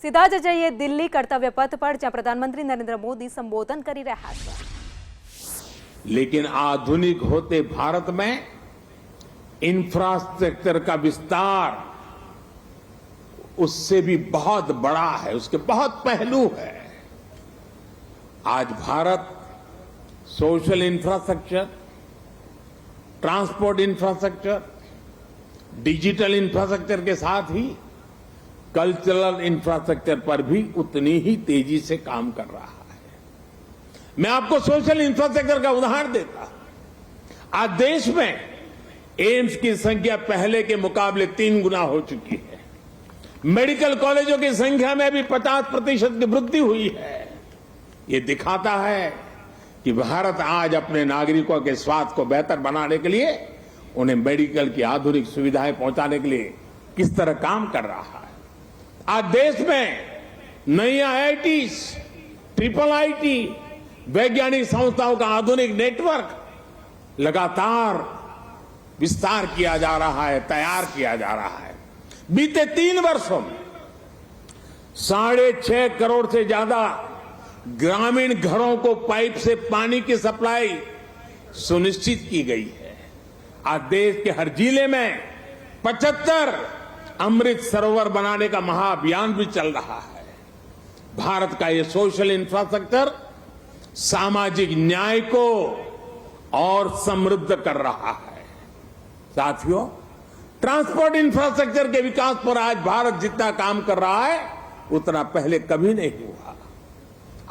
સીધા જ જઈએ દિલ્હી કર્તવ્ય પથ પર જ્યાં પ્રધાનમંત્રી નરેન્દ્ર મોદી સંબોધન કરી રહ્યા છે। लेकिन आधुनिक होते भारत में इंफ्रास्ट्रक्चर का विस्तार उससे भी बहुत बड़ा है, उसके बहुत पहलू है। आज Bharat social infrastructure, transport infrastructure, digital infrastructure के साथ ही कल्चरल इंफ्रास्ट्रक्चर पर भी उतनी ही तेजी से काम कर रहा है। मैं आपको सोशल इंफ्रास्ट्रक्चर का उदाहरण देता हूं। आज देश में एम्स की संख्या पहले के मुकाबले 3 गुना हो चुकी है। मेडिकल कॉलेजों की संख्या में भी 50% की वृद्धि हुई है। ये दिखाता है कि भारत आज अपने नागरिकों के स्वास्थ्य को बेहतर बनाने के लिए, उन्हें मेडिकल की आधुनिक सुविधाएं पहुंचाने के लिए किस तरह काम कर रहा है। आज देश में नई IITs, ट्रिपल IT, वैज्ञानिक संस्थाओं का आधुनिक नेटवर्क लगातार विस्तार किया जा रहा है, तैयार किया जा रहा है। बीते 3 वर्षों में 6.5 करोड़ से ज्यादा ग्रामीण घरों को पाइप से पानी की सप्लाई सुनिश्चित की गई है। आज देश के हर जिले में 75 अमृत सरोवर बनाने का महाअभियान भी चल रहा है। भारत का ये सोशल इंफ्रास्ट्रक्चर सामाजिक न्याय को और समृद्ध कर रहा है। साथियों, ट्रांसपोर्ट इंफ्रास्ट्रक्चर के विकास पर आज भारत जितना काम कर रहा है उतना पहले कभी नहीं हुआ।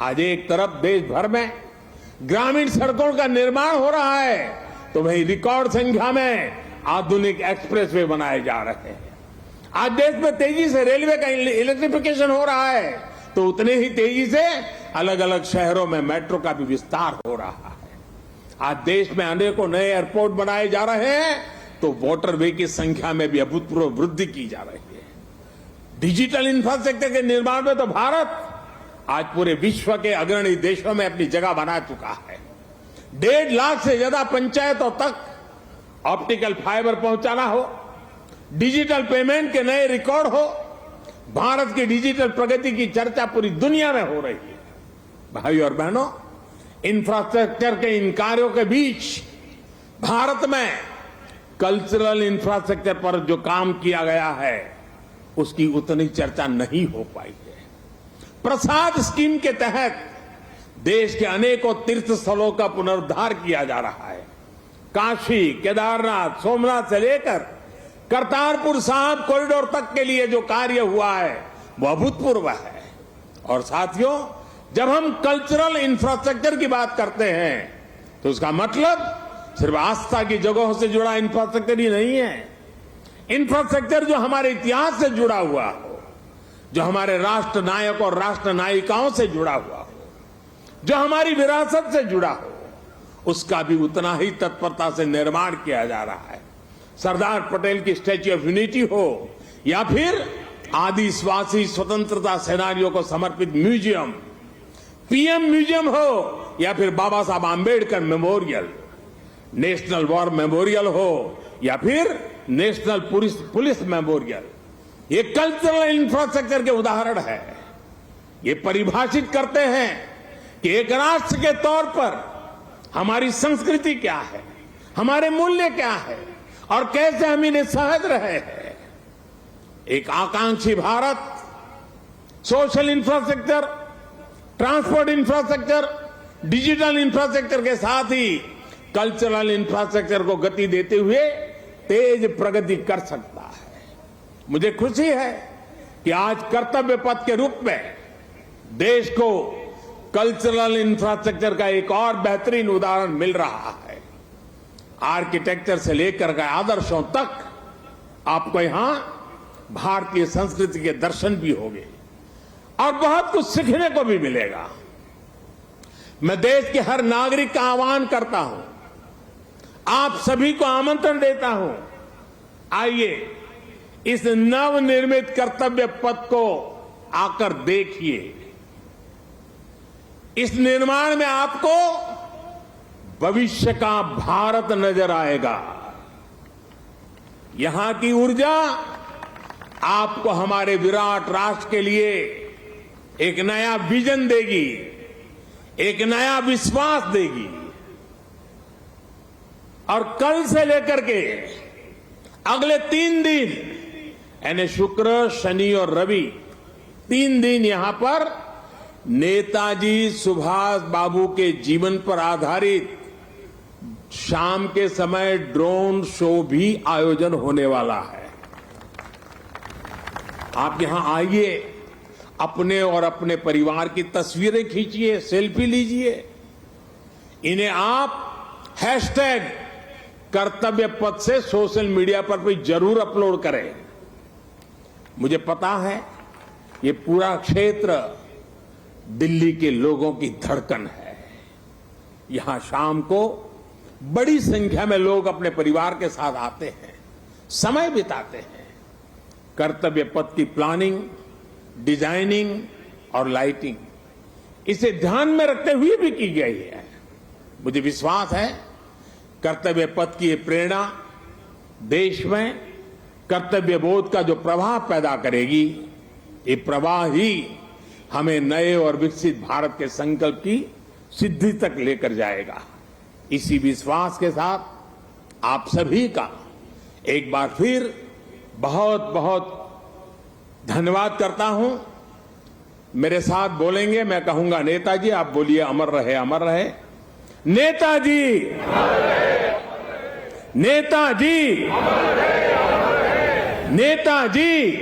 आज एक तरफ देश भर में ग्रामीण सड़कों का निर्माण हो रहा है, तो वहीं रिकॉर्ड संख्या में आधुनिक एक्सप्रेसवे बनाए जा रहे हैं। आज देश में तेजी से रेलवे का इलेक्ट्रिफिकेशन हो रहा है, तो उतने ही तेजी से अलग अलग शहरों में मेट्रो का भी विस्तार हो रहा है। आज देश में अनेकों नए एयरपोर्ट बनाए जा रहे हैं, तो वाटरवे की संख्या में भी अभूतपूर्व वृद्धि की जा रही है। डिजिटल इंफ्रास्ट्रक्चर के निर्माण में तो भारत आज पूरे विश्व के अग्रणी देशों में अपनी जगह बना चुका है। 1.5 लाख से ज्यादा पंचायतों तक ऑप्टिकल फाइबर पहुंचाना हो, डिजिटल पेमेंट के नए रिकॉर्ड हो, भारत की डिजिटल प्रगति की चर्चा पूरी दुनिया में हो रही है। भाई और बहनों, इंफ्रास्ट्रक्चर के इन कार्यों के बीच भारत में कल्चरल इंफ्रास्ट्रक्चर पर जो काम किया गया है उसकी उतनी चर्चा नहीं हो पाई है। प्रसाद स्कीम के तहत देश के अनेकों तीर्थ स्थलों का पुनरुद्धार किया जा रहा है। काशी, केदारनाथ, सोमनाथ से लेकर करतारपुर साहिब कॉरिडोर तक के लिए जो कार्य हुआ है वो अभूतपूर्व है। और साथियों, जब हम कल्चरल इंफ्रास्ट्रक्चर की बात करते हैं तो उसका मतलब सिर्फ आस्था की जगहों से जुड़ा इंफ्रास्ट्रक्चर ही नहीं है। इंफ्रास्ट्रक्चर जो हमारे इतिहास से जुड़ा हुआ हो, जो हमारे राष्ट्र नायक और राष्ट्र नायिकाओं से जुड़ा हुआ हो, जो हमारी विरासत से जुड़ा हो, उसका भी उतना ही तत्परता से निर्माण किया जा रहा है। सरदार पटेल की स्टैच्यू ऑफ यूनिटी हो या फिर आदिवासी स्वतंत्रता सेनानियों को समर्पित म्यूजियम, PM म्यूजियम हो या फिर बाबा Saheb Ambedkar memorial, national war memorial हो या फिर नेशनल पुलिस मेमोरियल, ये कल्चरल इंफ्रास्ट्रक्चर के उदाहरण है। ये परिभाषित करते हैं कि एक राष्ट्र के तौर पर हमारी संस्कृति क्या है, हमारे मूल्य क्या है और कैसे हम इन्हें सहज रहे हैं। एक आकांक्षी Bharat social infrastructure, transport infrastructure, digital infrastructure के साथ ही कल्चरल इंफ्रास्ट्रक्चर को गति देते हुए तेज प्रगति कर सकता है। मुझे खुशी है कि आज कर्तव्य पथ के रूप में देश को कल्चरल इंफ्रास्ट्रक्चर का एक और बेहतरीन उदाहरण मिल रहा है। आर्किटेक्चर से लेकर के आदर्शों तक आपको यहां भारतीय संस्कृति के दर्शन भी होंगे और बहुत कुछ सीखने को भी मिलेगा। मैं देश के हर नागरिक का आह्वान करता हूं, आप सभी को आमंत्रण देता हूं, आइए इस नवनिर्मित कर्तव्य पथ को आकर देखिए। इस निर्माण में आपको भविष्य का भारत नजर आएगा। यहां की ऊर्जा आपको हमारे विराट राष्ट्र के लिए एक नया विजन देगी, एक नया विश्वास देगी। और कल से लेकर के अगले 3 दिन यानी शुक्र, शनि और रवि 3 दिन यहां पर नेताजी सुभाष बाबू के जीवन पर आधारित शाम के समय ड्रोन शो भी आयोजन होने वाला है। आप यहां आइए, अपने और अपने परिवार की तस्वीरें खींचिए, सेल्फी लीजिए। इन्हें आप #कर्तव्य पथ से सोशल मीडिया पर भी जरूर अपलोड करें। मुझे पता है ये पूरा क्षेत्र दिल्ली के लोगों की धड़कन है। यहां शाम को बड़ी संख्या में लोग अपने परिवार के साथ आते हैं, समय बिताते हैं। कर्तव्य पथ की प्लानिंग, डिजाइनिंग और लाइटिंग इसे ध्यान में रखते हुए भी की गई है। मुझे विश्वास है कर्तव्य पथ की ये प्रेरणा देश में कर्तव्य बोध का जो प्रवाह पैदा करेगी, ये प्रवाह ही हमें नए और विकसित भारत के संकल्प की सिद्धि तक लेकर जाएगा। इसी विश्वास के साथ आप सभी का एक बार फिर बहुत बहुत धन्यवाद करता हूं। मेरे साथ बोलेंगे, मैं कहूंगा नेताजी, आप बोलिए अमर रहे, अमर रहे। नेताजी, नेताजी, नेताजी।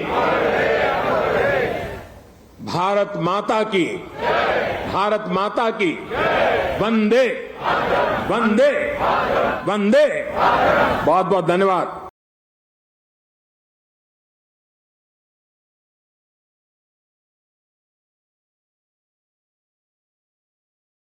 भारत माता की, भारत माता की। वंदे वंदे वंदे। बहुत बहुत धन्यवाद।